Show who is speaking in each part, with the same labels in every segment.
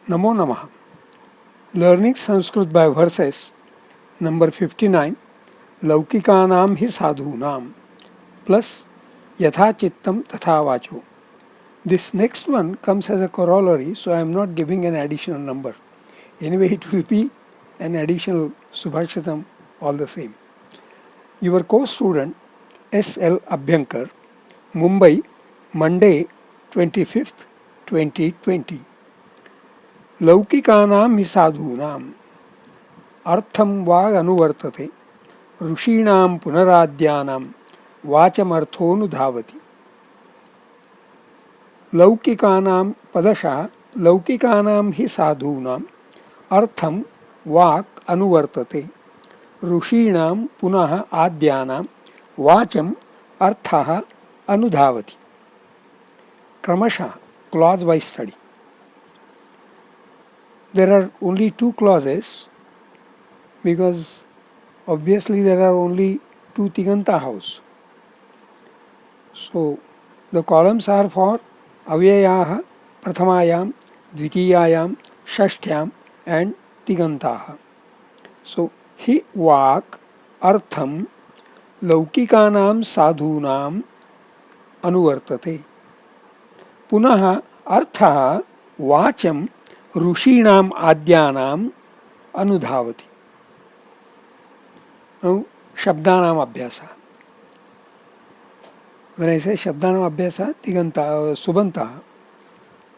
Speaker 1: Namo Namaha. Learning Sanskrit by verses. Number 59. Laukikanam hi sadhunam plus yatha chittam tatha vacho. This next one comes as a corollary, so I am not giving an additional number. Anyway, it will be an additional Subhashitam all the same. Your co-student S.L. Abhyankar, Mumbai, Monday, 25th, 2020. लौकिकानां हि साधूनाम् अर्थं वा अनुवर्तते ऋषीणां पुनराद्यानां वाचमर्थोऽनुधावति. लौकिकानां पदशः लौकिकानां हि साधूनाम् अर्थं वाक् अनुवर्तते ऋषीणां पुनः आद्यानां वाचम् अर्थः अनुधावति. क्रमशः clause wise study. There are only two clauses because obviously there are only two Tiganta house. So the columns are for Avyayaha, Prathamayam, Dvitiyayam, Shashthyam and Tigantaha. So hi vak artham laukikanam sadhunam anuvartate. Punaha artha vacham ऋषीणाम आद्यानाम अनुधावति. Now शब्दानाम अभ्यास. When I say शब्दानाम अभ्यास, तिगंता सुबंता.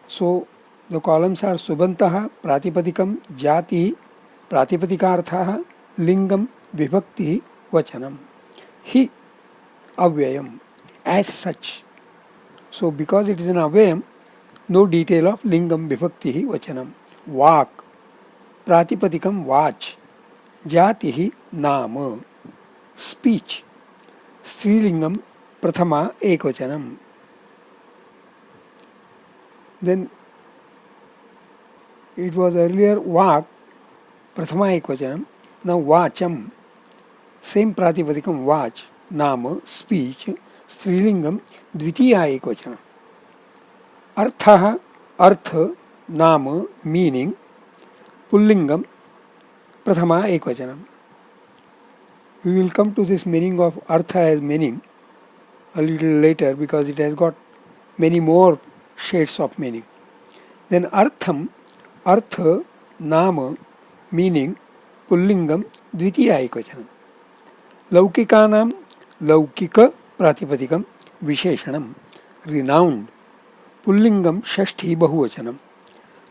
Speaker 1: So the columns are सुबंतः, प्रातिपदिकम, जाति, प्रातिपदिकार्थः, लिंगम, विभक्ति, वचनम. Hi अव्ययम as such. So because it is an अव्ययम, no detail of lingam vibhakti vachanam. Vak pratipadikam vach jatihi nama speech strilingam prathama ekvachanam. Then it was earlier vak prathama ekvachanam, now vacham same pratipadikam vach nama speech strilingam dvitiya ekvachanam. Artha, artha, nama, meaning, pullingam, prathama ekvachanam. We will come to this meaning of artha as meaning a little later because it has got many more shades of meaning. Then artham, artha, nama, meaning, pullingam, dvitiya ekvachanam. Laukikanam, laukika, pratipadikam, visheshanam, renowned. पुल्लिंगम Shashthi बहुवचनम.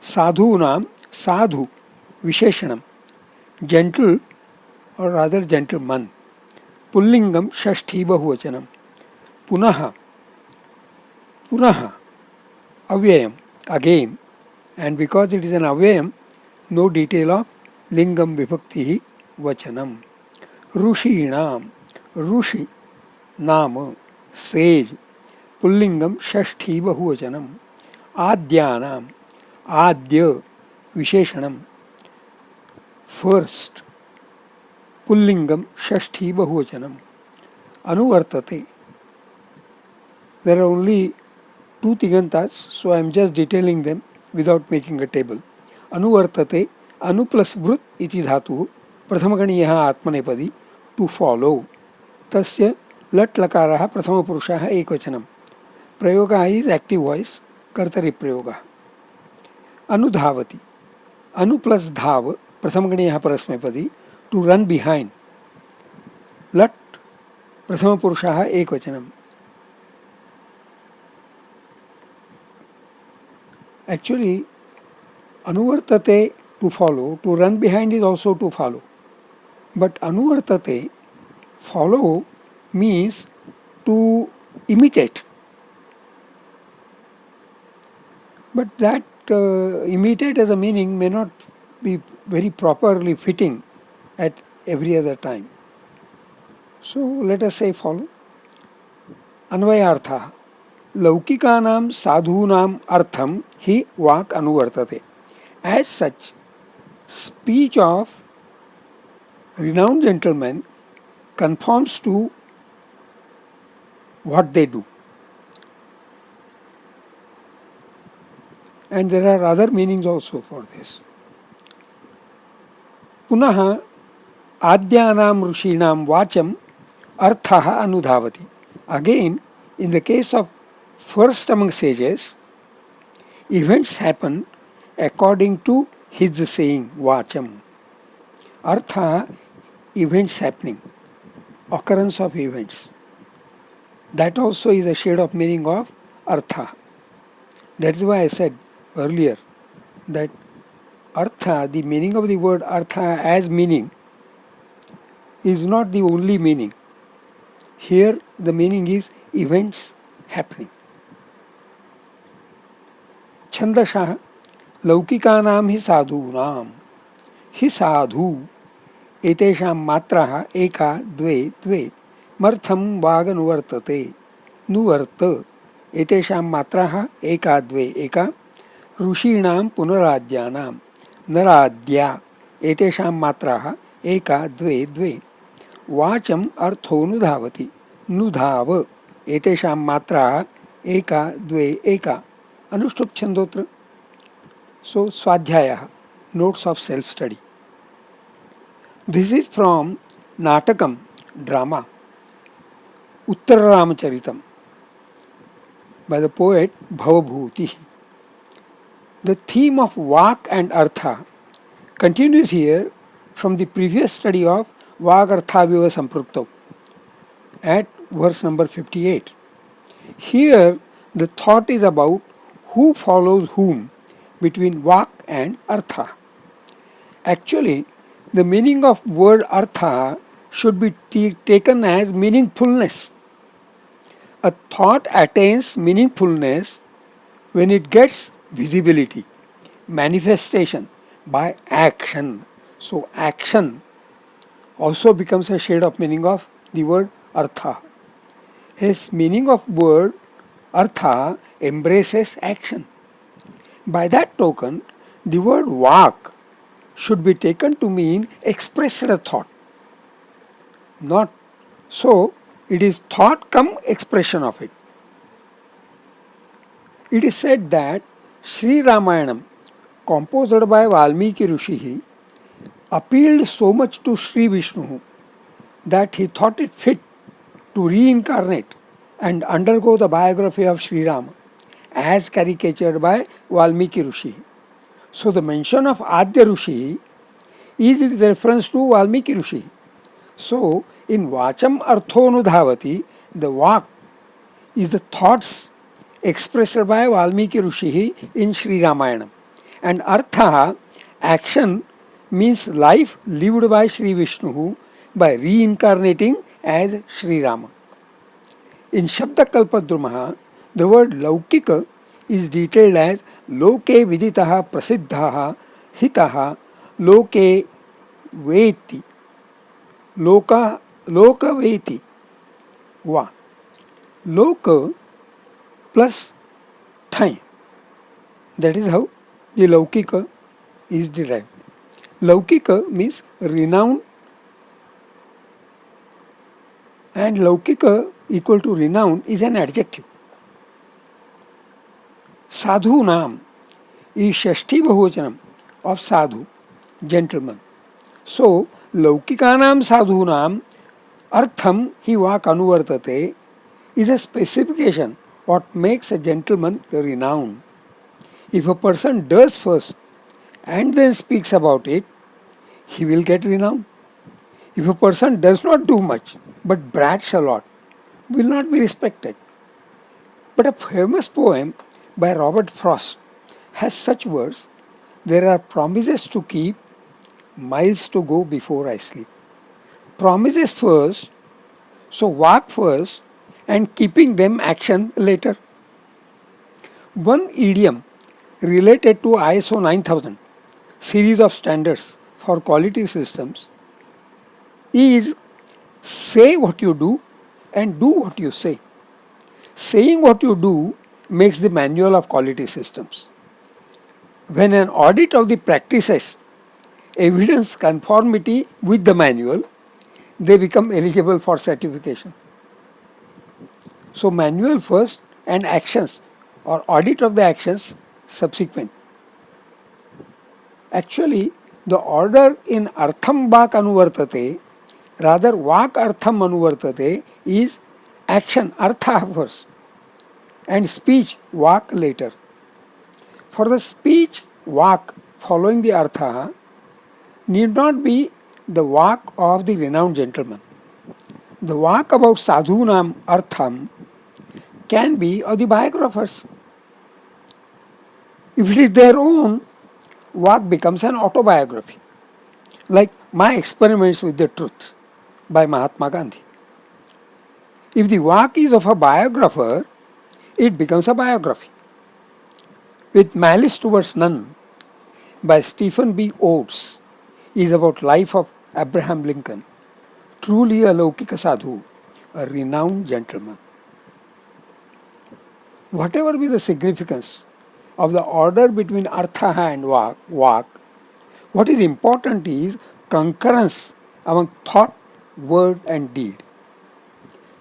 Speaker 1: साधूनाम Sadhu विशेषणम gentle और rather gentleman. पुल्लिंगम षष्ठी बहुवचनम. पुनः पुनः अव्ययम again and because it is an avyayam, no detail of lingam vibhakti vachanam. Rushinam rushi nama sage पुल्लिंगम षष्ठी बहुवचनम. आद्यानाम आद्य विशेषणम first पुल्लिंगम षष्ठी बहुवचनम. अनुवर्तते. There are only two tigantas, so I am just detailing them without making a table. अनुवर्तते अनु plus भृत इति धातु प्रथमगणीयः आत्मनेपदी to follow. तस्य लट् लकारः प्रथमपुरुषः एकवचनम्. प्रयोगः is active voice कर्तरि प्रयोगः. अनुधावति अनु प्लस धाव प्रथमगणीयः परस्मैपदी टू रन बिहाइंड. लट् प्रथमपुरुषः एकवचनम्. एक्चुअली अनुवर्तते to follow, to run behind is also to follow, but अनुवर्तते follow means to imitate. But that imitate as a meaning may not be very properly fitting at every other time. So let us say follow. Anvayartha. Laukikanam sadhunam artham hi vak anuvartate. As such, speech of renowned gentlemen conforms to what they do. and there are other meanings also for this. Punaha Adyanam Rushinam Vacham Arthaha Anudhavati. Again, in the case of first among sages, events happen according to his saying, Vacham. Artha, events happening, occurrence of events. That also is a shade of meaning of Artha. That's why I said earlier that Artha, the meaning of the word Artha as meaning, is not the only meaning. Here the meaning is events happening. Chandashah Laukikanam hi sadhunam. Hi sadhu etesham matraha eka dve dve martham vaganuvartate nuvarta etesham matraha eka dve eka ऋषीणाम पुनराद्यानाम नराद्या एतेषां मात्राः एका द्वे द्वे वाचम अर्थोनुधावति नुधाव एतेषां मात्राः एका द्वे एका अनुष्टुप् छंदोत्र. सो स्वाध्यायः notes of self study. This is from नाटकम ड्रामा उत्तररामचरितम by the poet Bhavabhuti. The theme of Vak and Artha continues here from the previous study of Vak Artha Viva Samprukto at verse number 58. Here the thought is about who follows whom between Vak and Artha. Actually, the meaning of word Artha should be taken as meaningfulness. A thought attains meaningfulness when it gets visibility, manifestation by action. So action also becomes a shade of meaning of the word Artha. His meaning of word Artha embraces action. By that token, the word Vak should be taken to mean expressed thought. Not so, it is thought come expression of it. It is said that Sri Ramayanam, composed by Valmiki Rishi, appealed so much to Sri Vishnu that he thought it fit to reincarnate and undergo the biography of Sri Rama as caricatured by Valmiki Rishi. So the mention of Adya Rishi is with reference to Valmiki Rishi. So in Vacham Arthonudhavati, the Vak is the thoughts expressed by Valmiki Rishi in Sri Ramayana. And Artha, action, means life lived by Sri Vishnu by reincarnating as Sri Rama. In Shabdakalpadrumaha, the word Laukika is detailed as Loke Viditaha Prasiddhaha Hitaha Loke Veti. Loka Veti. Va. Loka plus time. That is how the Laukika is derived. Laukika means renown, and Laukika equal to renown is an adjective. Sadhu Nam is Shashti Bahuvachanam of Sadhu, gentleman. So, Laukikanam Sadhunam Artham hi Vak Anuvartate is a specification what makes a gentleman renowned. If a person does first and then speaks about it, he will get renown. If a person does not do much but brats a lot, will not be respected. But a famous poem by Robert Frost has such words: there are promises to keep, miles to go before I sleep. Promises first, so walk first, and keeping them action later. One idiom related to ISO 9000 series of standards for quality systems is say what you do and do what you say. Saying what you do makes the manual of quality systems. When an audit of the practices evidence conformity with the manual, they become eligible for certification. So manual first and actions or audit of the actions subsequent. Actually, the order in artham vak anuvartate, rather vak artham anuvartate, is action artha first and speech vak later. For the speech vak following the artha need not be the vak of the renowned gentleman. The vak about sadhunam artham can be of the biographers. If it is their own, vak becomes an autobiography, like My Experiments with the Truth by Mahatma Gandhi. If the vak is of a biographer, it becomes a biography. With Malice Towards None by Stephen B. Oates is about life of Abraham Lincoln, truly a Laukika Sadhu, a renowned gentleman. Whatever be the significance of the order between artha and vak, what is important is concurrence among thought, word and deed.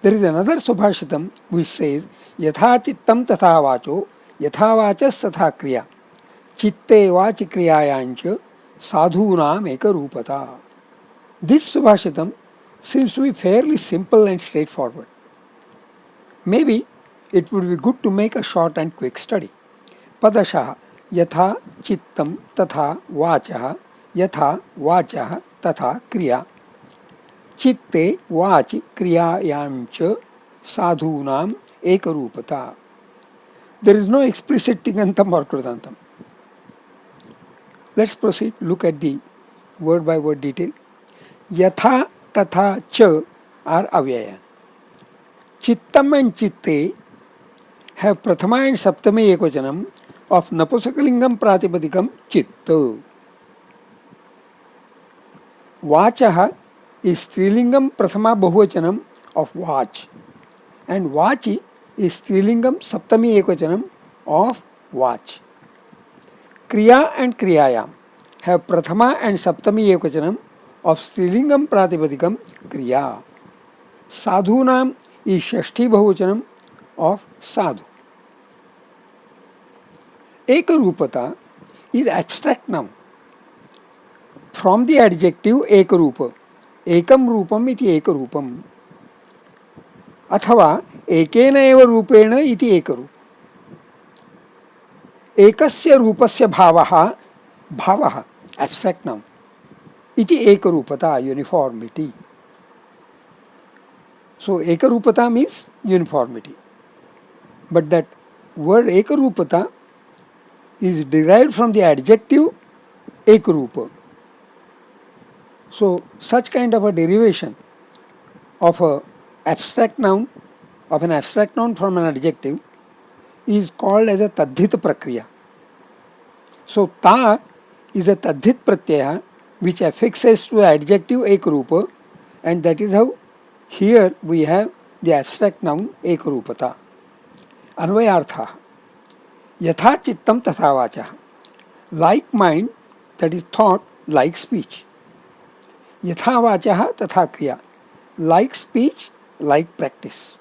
Speaker 1: There is another Subhashitam which says, Yatha chittam tatha vacho, yatha vachas tatha kriya, chitte vachi kriyayancha, sadhunam ekarupata. This Subhashitam seems to be fairly simple and straightforward. Maybe it would be good to make a short and quick study. Padashah yatha chittam tatha vachah, yatha vachah tatha kriya, chitte vachi kriyayamcha sadhunam ekarupata. There is no explicit tigantam or krudantam. Let's proceed. Look at the word by word detail. Yatha tatha cha are avyaya. Chittam and chitte have prathama and saptami ekvachanam of napusakalingam pratipadikam chitta. Vachaha is strilingam prathama bahuvachanam of vach, and vachi is strilingam saptami ekvachanam of vach. Kriya and kriyayam have prathama and saptami ekvachanam of strilingam pratipadikam kriya. Sadhunam is shashti bahuvachanam of sadhu. Ekarupata is abstract noun from the adjective ekarupa. Ekam rupam iti ekarupam. Athava ekena eva rupena iti ekarupa. Ekasya rupasya bhavaha, bhavaha, abstract noun, iti ekarupata, uniformity. So ekarupata means uniformity. But that word ekarupata is derived from the adjective ekarupa. So such kind of a derivation of an abstract noun from an adjective is called as a tadhit prakriya. So ta is a tadhit pratyaya which affixes to the adjective ekarupa, and that is how here we have the abstract noun ekarupata. Anvayartha yatha chittam tatha vacha, like mind, that is thought, like speech. Yatha vacha tatha kriya, like speech, like practice.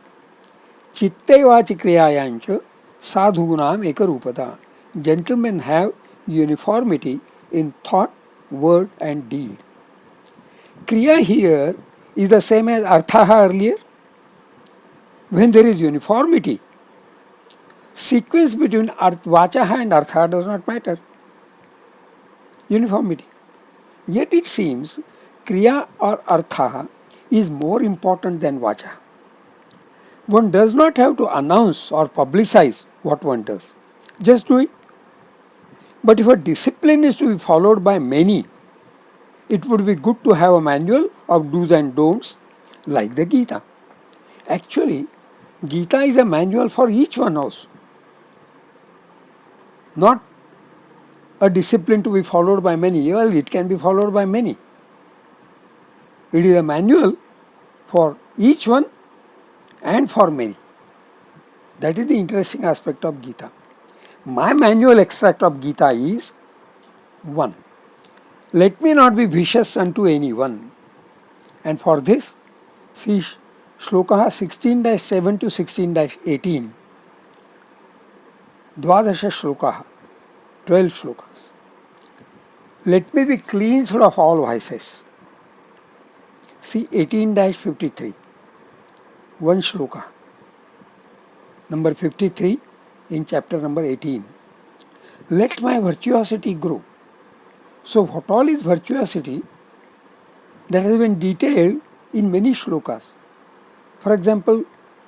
Speaker 1: Chitte vachi kriyayancha sadhunam ekarupata, gentlemen have uniformity in thought, word and deed. Kriya here is the same as arthaha earlier. When there is uniformity, sequence between vachaha and artha does not matter. Uniformity. Yet it seems kriya or artha is more important than vacha. One does not have to announce or publicize what one does. Just do it. But if a discipline is to be followed by many, it would be good to have a manual of do's and don'ts like the Gita. Actually, Gita is a manual for each one also. Not a discipline to be followed by many. Well, it can be followed by many. It is a manual for each one and for many. That is the interesting aspect of Gita. My manual extract of Gita is 1. Let me not be vicious unto anyone. And for this, see Shloka 16-7 to 16-18. Dvadasha Shloka. 12 shlokas. Let me be cleansed of all vices. See 18-53, one shloka. Number 53 in chapter number 18. Let my virtuosity grow. So what all is virtuosity? That has been detailed in many shlokas. For example,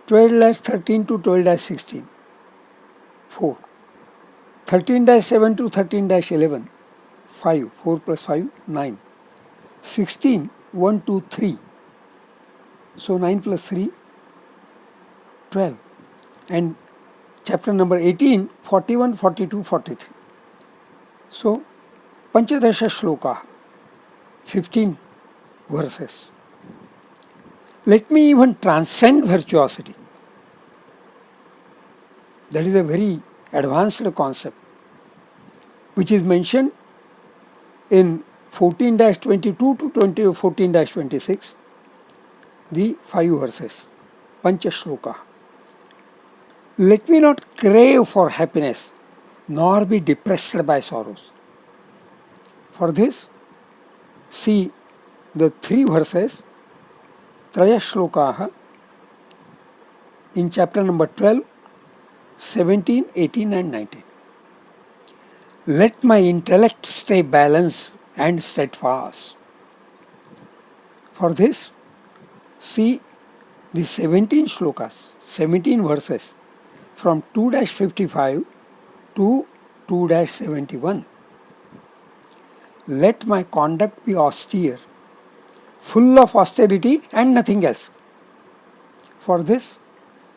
Speaker 1: 12-13 to 12-16, 4. 13-7 to 13-11, 5. 4 plus 5, 9. 16, 1 to 3. So 9 plus 3, 12. And chapter number 18, 41, 42, 43. So Panchadasha shloka, 15 verses. Let me even transcend virtuosity. That is a very advanced concept, which is mentioned in 14-22 to 14-26, the 5 verses, Pancha Shloka. Let me not crave for happiness, nor be depressed by sorrows. For this, see the 3 verses, Traya Shlokaha, in chapter number 12, 17, 18 and 19. Let my intellect stay balanced and steadfast. For this, see the 17 shlokas, 17 verses from 2-55 to 2-71. Let my conduct be austere, full of austerity and nothing else. For this,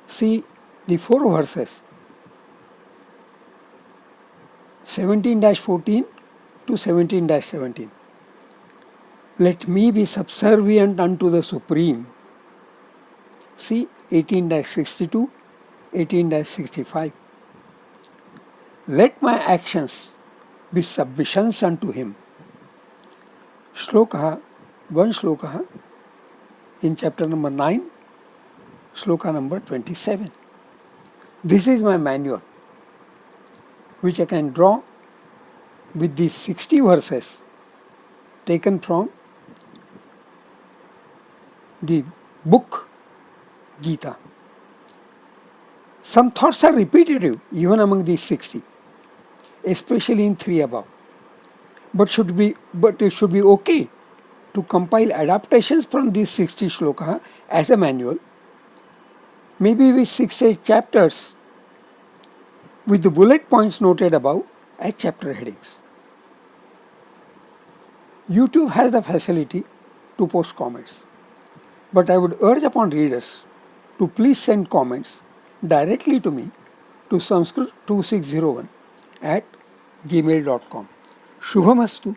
Speaker 1: see the 4 verses, 17-14 to 17-17. Let me be subservient unto the Supreme. See 18-62, 18-65. Let my actions be submissions unto Him. Shloka, one shloka in chapter number 9, shloka number 27. This is my manual, which I can draw with these 60 verses taken from the book Gita. Some thoughts are repetitive even among these 60, especially in 3 above. But it should be okay to compile adaptations from these 60 shloka as a manual, maybe with 6-8 chapters, with the bullet points noted above as chapter headings. YouTube has the facility to post comments, but I would urge upon readers to please send comments directly to me to sanskrit2601 @gmail.com. Shubhamastu.